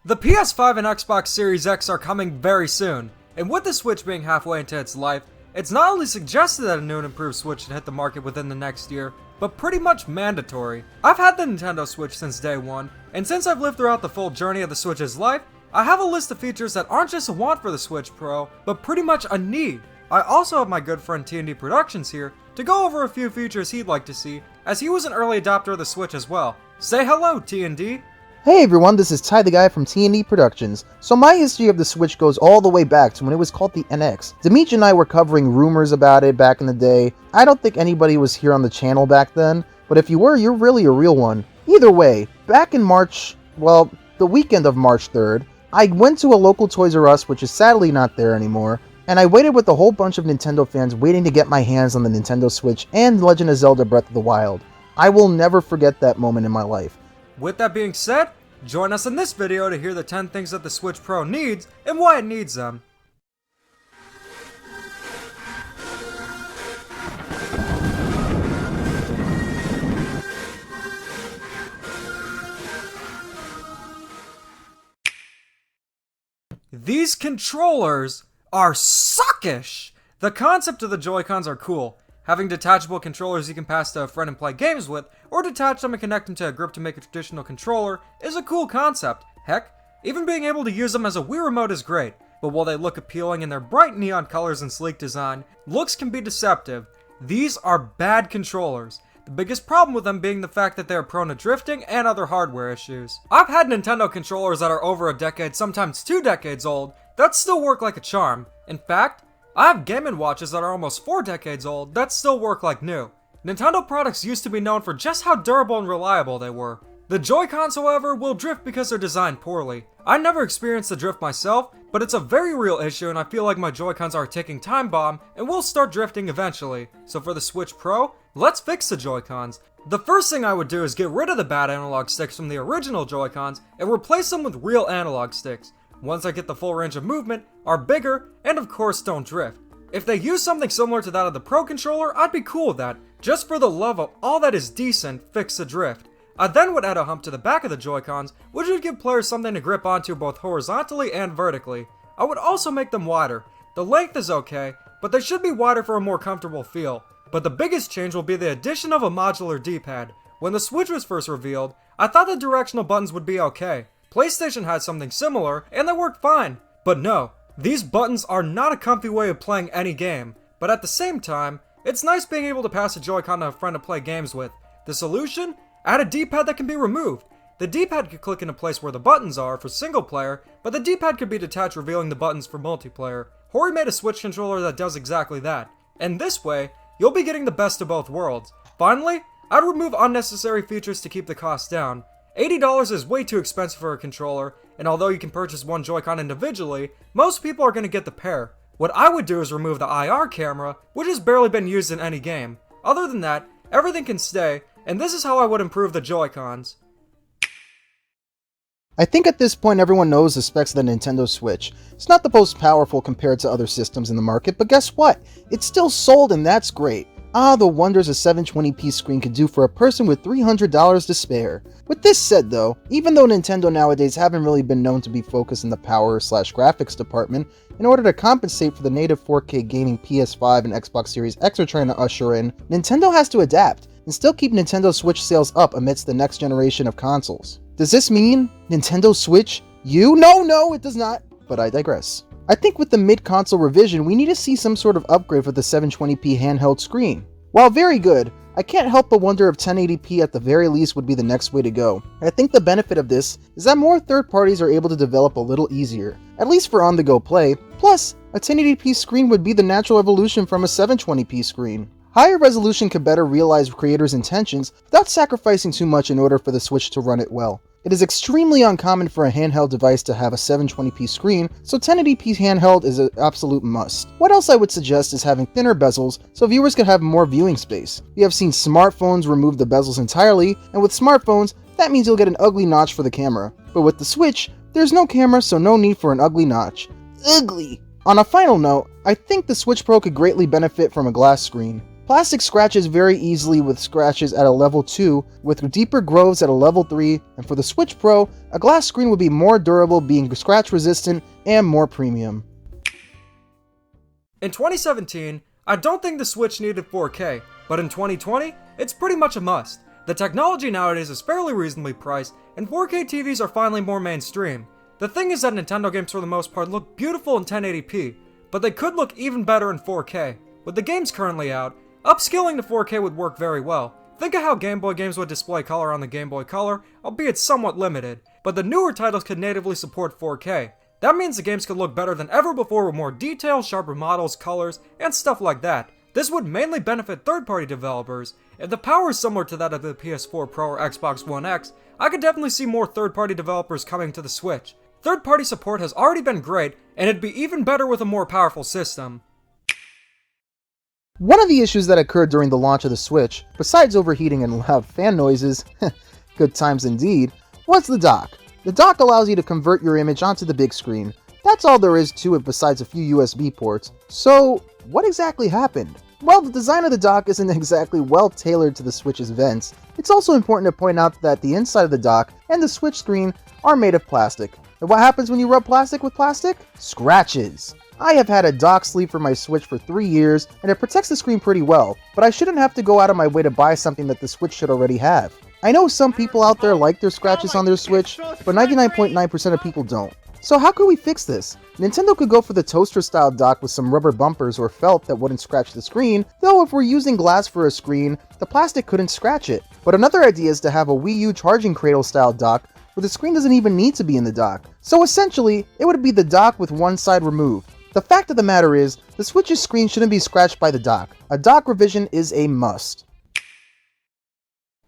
The PS5 and Xbox Series X are coming very soon, and with the Switch being halfway into its life, it's not only suggested that a new and improved Switch should hit the market within the next year, but pretty much mandatory. I've had the Nintendo Switch since day one, and since I've lived throughout the full journey of the Switch's life, I have a list of features that aren't just a want for the Switch Pro, but pretty much a need. I also have my good friend T&D Productions here to go over a few features he'd like to see, as he was an early adopter of the Switch as well. Say hello, T&D! Hey everyone, this is Ty the guy from T&D Productions. So my history of the Switch goes all the way back to when it was called the NX. Dimitri and I were covering rumors about it back in the day. I don't think anybody was here on the channel back then, but if you were, you're really a real one. Either way, back in March, well, the weekend of March 3rd, I went to a local Toys R Us, which is sadly not there anymore, and I waited with a whole bunch of Nintendo fans waiting to get my hands on the Nintendo Switch and Legend of Zelda Breath of the Wild. I will never forget that moment in my life. With that being said, join us in this video to hear the 10 things that the Switch Pro needs and why it needs them. These controllers are suckish! The concept of the Joy-Cons are cool. Having detachable controllers you can pass to a friend and play games with, or detach them and connect them to a grip to make a traditional controller, is a cool concept. Heck, even being able to use them as a Wii Remote is great, but while they look appealing in their bright neon colors and sleek design, looks can be deceptive. These are bad controllers. The biggest problem with them being the fact that they are prone to drifting and other hardware issues. I've had Nintendo controllers that are over a decade, sometimes 2 decades old, that still work like a charm. In fact, I have Game & Watches that are almost 4 decades old that still work like new. Nintendo products used to be known for just how durable and reliable they were. The Joy-Cons, however, will drift because they're designed poorly. I never experienced the drift myself, but it's a very real issue and I feel like my Joy-Cons are a ticking time bomb and will start drifting eventually. So for the Switch Pro, let's fix the Joy-Cons. The first thing I would do is get rid of the bad analog sticks from the original Joy-Cons and replace them with real analog sticks. Once I get the full range of movement, are bigger, and of course don't drift. If they use something similar to that of the Pro Controller, I'd be cool with that. Just for the love of all that is decent, fix the drift. I then would add a hump to the back of the Joy-Cons, which would give players something to grip onto both horizontally and vertically. I would also make them wider. The length is okay, but they should be wider for a more comfortable feel. But the biggest change will be the addition of a modular D-pad. When the Switch was first revealed, I thought the directional buttons would be okay. PlayStation had something similar, and they worked fine. But no, these buttons are not a comfy way of playing any game. But at the same time, it's nice being able to pass a Joy-Con to a friend to play games with. The solution? Add a D-pad that can be removed. The D-pad could click into place where the buttons are for single player, but the D-pad could be detached, revealing the buttons for multiplayer. Hori made a Switch controller that does exactly that. And this way, you'll be getting the best of both worlds. Finally, I'd remove unnecessary features to keep the cost down. $80 is way too expensive for a controller, and although you can purchase one Joy-Con individually, most people are going to get the pair. What I would do is remove the IR camera, which has barely been used in any game. Other than that, everything can stay, and this is how I would improve the Joy-Cons. I think at this point everyone knows the specs of the Nintendo Switch. It's not the most powerful compared to other systems in the market, but guess what? It's still sold and that's great. Ah, the wonders a 720p screen could do for a person with $300 to spare. With this said though, even though Nintendo nowadays haven't really been known to be focused in the power/graphics department, in order to compensate for the native 4K gaming PS5 and Xbox Series X are trying to usher in, Nintendo has to adapt and still keep Nintendo Switch sales up amidst the next generation of consoles. Does this mean Nintendo Switch U? No, it does not, but I digress. I think with the mid-console revision, we need to see some sort of upgrade for the 720p handheld screen. While very good, I can't help but wonder if 1080p at the very least would be the next way to go. I think the benefit of this is that more third parties are able to develop a little easier, at least for on-the-go play, plus a 1080p screen would be the natural evolution from a 720p screen. Higher resolution could better realize creators' intentions without sacrificing too much in order for the Switch to run it well. It is extremely uncommon for a handheld device to have a 720p screen, so 1080p handheld is an absolute must. What else I would suggest is having thinner bezels so viewers could have more viewing space. We have seen smartphones remove the bezels entirely, and with smartphones, that means you'll get an ugly notch for the camera. But with the Switch, there's no camera, so no need for an ugly notch. Ugly! On a final note, I think the Switch Pro could greatly benefit from a glass screen. Plastic scratches very easily with scratches at a level 2, with deeper grooves at a level 3, and for the Switch Pro, a glass screen would be more durable, being scratch resistant and more premium. In 2017, I don't think the Switch needed 4K, but in 2020, it's pretty much a must. The technology nowadays is fairly reasonably priced, and 4K TVs are finally more mainstream. The thing is that Nintendo games for the most part look beautiful in 1080p, but they could look even better in 4K. With the games currently out, upscaling to 4K would work very well. Think of how Game Boy games would display color on the Game Boy Color, albeit somewhat limited, but the newer titles could natively support 4K. That means the games could look better than ever before with more detail, sharper models, colors, and stuff like that. This would mainly benefit third-party developers. If the power is similar to that of the PS4 Pro or Xbox One X, I could definitely see more third-party developers coming to the Switch. Third-party support has already been great, and it'd be even better with a more powerful system. One of the issues that occurred during the launch of the Switch, besides overheating and loud fan noises, good times indeed, was the dock. The dock allows you to convert your image onto the big screen. That's all there is to it besides a few USB ports. So, what exactly happened? Well, the design of the dock isn't exactly well tailored to the Switch's vents. It's also important to point out that the inside of the dock and the Switch screen are made of plastic. And what happens when you rub plastic with plastic? Scratches. I have had a dock sleeve for my Switch for 3 years, and it protects the screen pretty well, but I shouldn't have to go out of my way to buy something that the Switch should already have. I know some people out there like their scratches on their Switch, but 99.9% of people don't. So how could we fix this? Nintendo could go for the toaster-style dock with some rubber bumpers or felt that wouldn't scratch the screen, though if we're using glass for a screen, the plastic couldn't scratch it. But another idea is to have a Wii U charging cradle-style dock where the screen doesn't even need to be in the dock. So essentially, it would be the dock with one side removed. The fact of the matter is, the Switch's screen shouldn't be scratched by the dock. A dock revision is a must.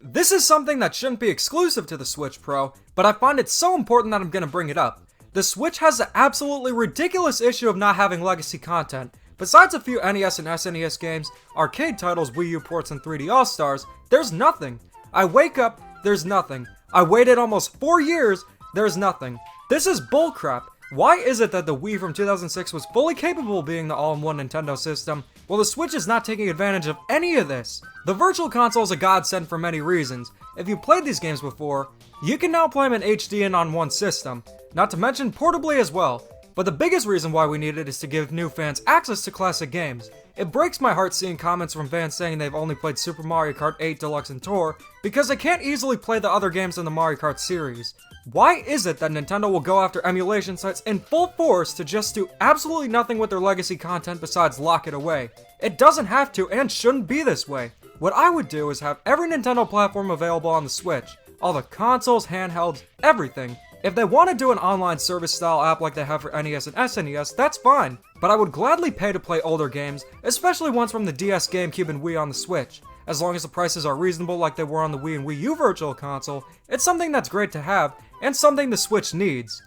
This is something that shouldn't be exclusive to the Switch Pro, but I find it so important that I'm gonna bring it up. The Switch has the absolutely ridiculous issue of not having legacy content. Besides a few NES and SNES games, arcade titles, Wii U ports, and 3D All-Stars, there's nothing. I wake up, there's nothing. I waited almost 4 years, there's nothing. This is bullcrap. Why is it that the Wii from 2006 was fully capable of being the all-in-one Nintendo system, while the Switch is not taking advantage of any of this? The Virtual Console is a godsend for many reasons. If you played these games before, you can now play them in HD and on one system, not to mention portably as well. But the biggest reason why we need it is to give new fans access to classic games. It breaks my heart seeing comments from fans saying they've only played Super Mario Kart 8 Deluxe and Tour because they can't easily play the other games in the Mario Kart series. Why is it that Nintendo will go after emulation sites in full force to just do absolutely nothing with their legacy content besides lock it away? It doesn't have to and shouldn't be this way. What I would do is have every Nintendo platform available on the Switch. All the consoles, handhelds, everything. If they want to do an online service style app like they have for NES and SNES, that's fine. But I would gladly pay to play older games, especially ones from the DS, GameCube, and Wii on the Switch. As long as the prices are reasonable like they were on the Wii and Wii U Virtual Console, it's something that's great to have, and something the Switch needs.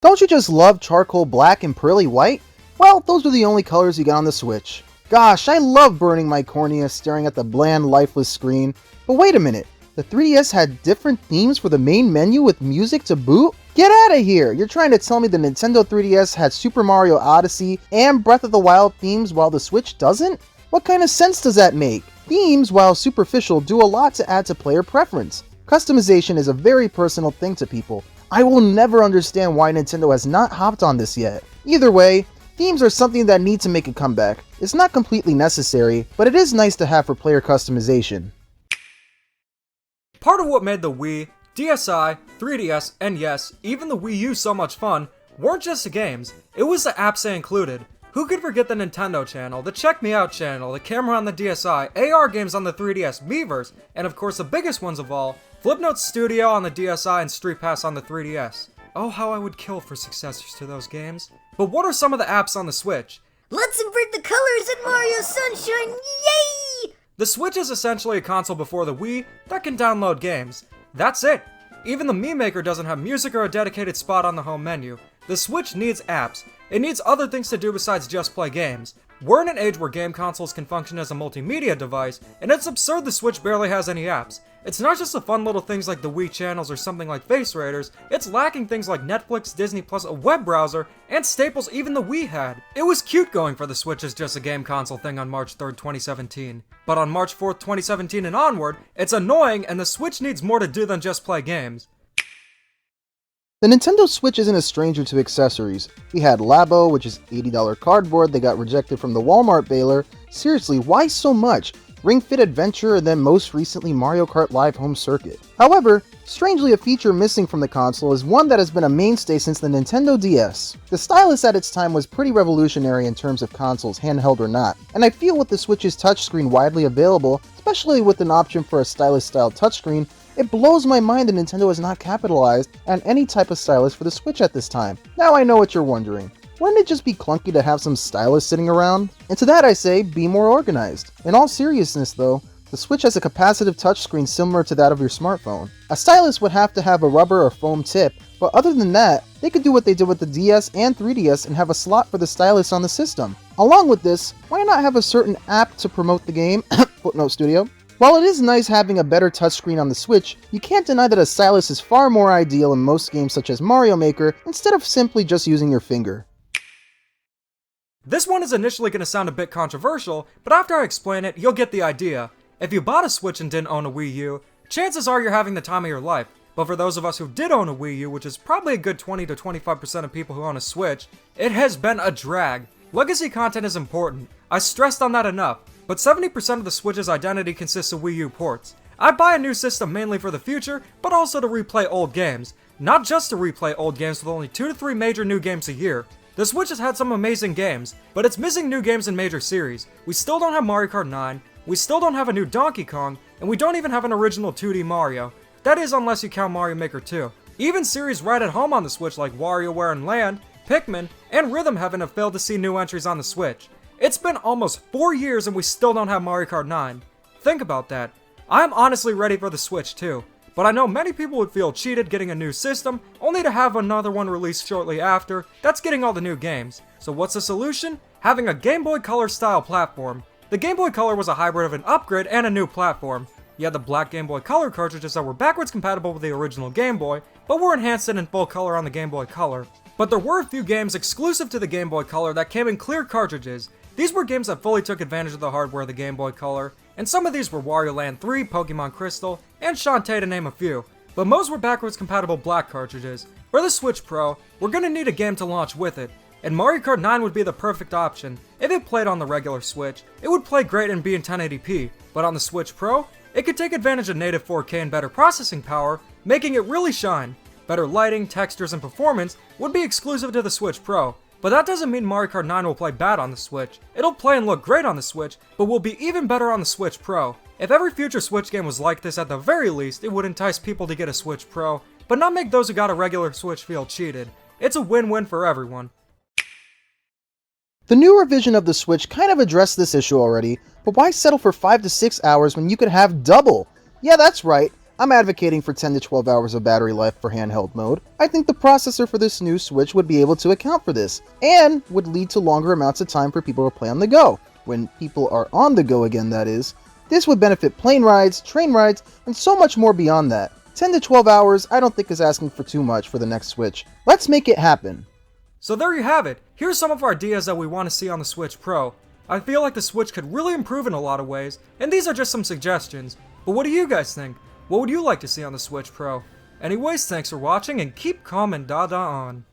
Don't you just love charcoal black and pearly white? Well, those are the only colors you get on the Switch. Gosh, I love burning my cornea staring at the bland, lifeless screen. But wait a minute, the 3DS had different themes for the main menu with music to boot? Get out of here! You're trying to tell me the Nintendo 3DS had Super Mario Odyssey and Breath of the Wild themes while the Switch doesn't? What kind of sense does that make? Themes, while superficial, do a lot to add to player preference. Customization is a very personal thing to people. I will never understand why Nintendo has not hopped on this yet. Either way, themes are something that need to make a comeback. It's not completely necessary, but it is nice to have for player customization. Part of what made the Wii, DSi, 3DS, and yes, even the Wii U so much fun, weren't just the games, it was the apps they included. Who could forget the Nintendo channel, the Check Me Out channel, the camera on the DSi, AR games on the 3DS, Miiverse, and of course the biggest ones of all, Flipnote Studio on the DSi and Street Pass on the 3DS. Oh, how I would kill for successors to those games. But what are some of the apps on the Switch? Let's invert the colors in Mario Sunshine, yay! The Switch is essentially a console before the Wii that can download games. That's it. Even the Mii Maker doesn't have music or a dedicated spot on the home menu. The Switch needs apps. It needs other things to do besides just play games. We're in an age where game consoles can function as a multimedia device, and it's absurd the Switch barely has any apps. It's not just the fun little things like the Wii channels or something like Face Raiders, it's lacking things like Netflix, Disney+, a web browser, and staples even the Wii had. It was cute going for the Switch as just a game console thing on March 3rd, 2017. But on March 4th, 2017 and onward, it's annoying and the Switch needs more to do than just play games. The Nintendo Switch isn't a stranger to accessories. We had Labo, which is $80 cardboard that got rejected from the Walmart baler. Seriously, why so much? Ring Fit Adventure, and then most recently Mario Kart Live Home Circuit. However, strangely a feature missing from the console is one that has been a mainstay since the Nintendo DS. The stylus at its time was pretty revolutionary in terms of consoles, handheld or not, and I feel with the Switch's touchscreen widely available, especially with an option for a stylus-style touchscreen, it blows my mind that Nintendo has not capitalized on any type of stylus for the Switch at this time. Now I know what you're wondering. Wouldn't it just be clunky to have some stylus sitting around? And to that I say, be more organized. In all seriousness though, the Switch has a capacitive touchscreen similar to that of your smartphone. A stylus would have to have a rubber or foam tip, but other than that, they could do what they did with the DS and 3DS and have a slot for the stylus on the system. Along with this, why not have a certain app to promote the game? Footnote Studio. While it is nice having a better touchscreen on the Switch, you can't deny that a stylus is far more ideal in most games such as Mario Maker instead of simply just using your finger. This one is initially going to sound a bit controversial, but after I explain it, you'll get the idea. If you bought a Switch and didn't own a Wii U, chances are you're having the time of your life. But for those of us who did own a Wii U, which is probably a good 20 to 25% of people who own a Switch, it has been a drag. Legacy content is important. I stressed on that enough, but 70% of the Switch's identity consists of Wii U ports. I'd buy a new system mainly for the future, but also to replay old games. Not just to replay old games with only 2 to 3 major new games a year. The Switch has had some amazing games, but it's missing new games in major series. We still don't have Mario Kart 9, we still don't have a new Donkey Kong, and we don't even have an original 2D Mario. That is unless you count Mario Maker 2. Even series right at home on the Switch like WarioWare and Land, Pikmin, and Rhythm Heaven have failed to see new entries on the Switch. It's been almost 4 years and we still don't have Mario Kart 9. Think about that. I'm honestly ready for the Switch too. But I know many people would feel cheated getting a new system, only to have another one released shortly after. That's getting all the new games. So what's the solution? Having a Game Boy Color style platform. The Game Boy Color was a hybrid of an upgrade and a new platform. You had the black Game Boy Color cartridges that were backwards compatible with the original Game Boy, but were enhanced and in full color on the Game Boy Color. But there were a few games exclusive to the Game Boy Color that came in clear cartridges. These were games that fully took advantage of the hardware of the Game Boy Color, and some of these were Wario Land 3, Pokemon Crystal, and Shantae to name a few, but most were backwards compatible black cartridges. For the Switch Pro, we're gonna need a game to launch with it, and Mario Kart 9 would be the perfect option. If it played on the regular Switch, it would play great and be in 1080p, but on the Switch Pro, it could take advantage of native 4K and better processing power, making it really shine. Better lighting, textures, and performance would be exclusive to the Switch Pro. But that doesn't mean Mario Kart 9 will play bad on the Switch. It'll play and look great on the Switch, but will be even better on the Switch Pro. If every future Switch game was like this at the very least, it would entice people to get a Switch Pro, but not make those who got a regular Switch feel cheated. It's a win-win for everyone. The newer version of the Switch kind of addressed this issue already, but why settle for 5 to 6 hours when you could have double? Yeah, that's right. I'm advocating for 10 to 12 hours of battery life for handheld mode. I think the processor for this new Switch would be able to account for this, and would lead to longer amounts of time for people to play on the go. When people are on the go again, that is. This would benefit plane rides, train rides, and so much more beyond that. 10 to 12 hours I don't think is asking for too much for the next Switch. Let's make it happen. So there you have it. Here's some of our ideas that we want to see on the Switch Pro. I feel like the Switch could really improve in a lot of ways, and these are just some suggestions. But what do you guys think? What would you like to see on the Switch Pro? Anyways, thanks for watching and keep calm and dada on.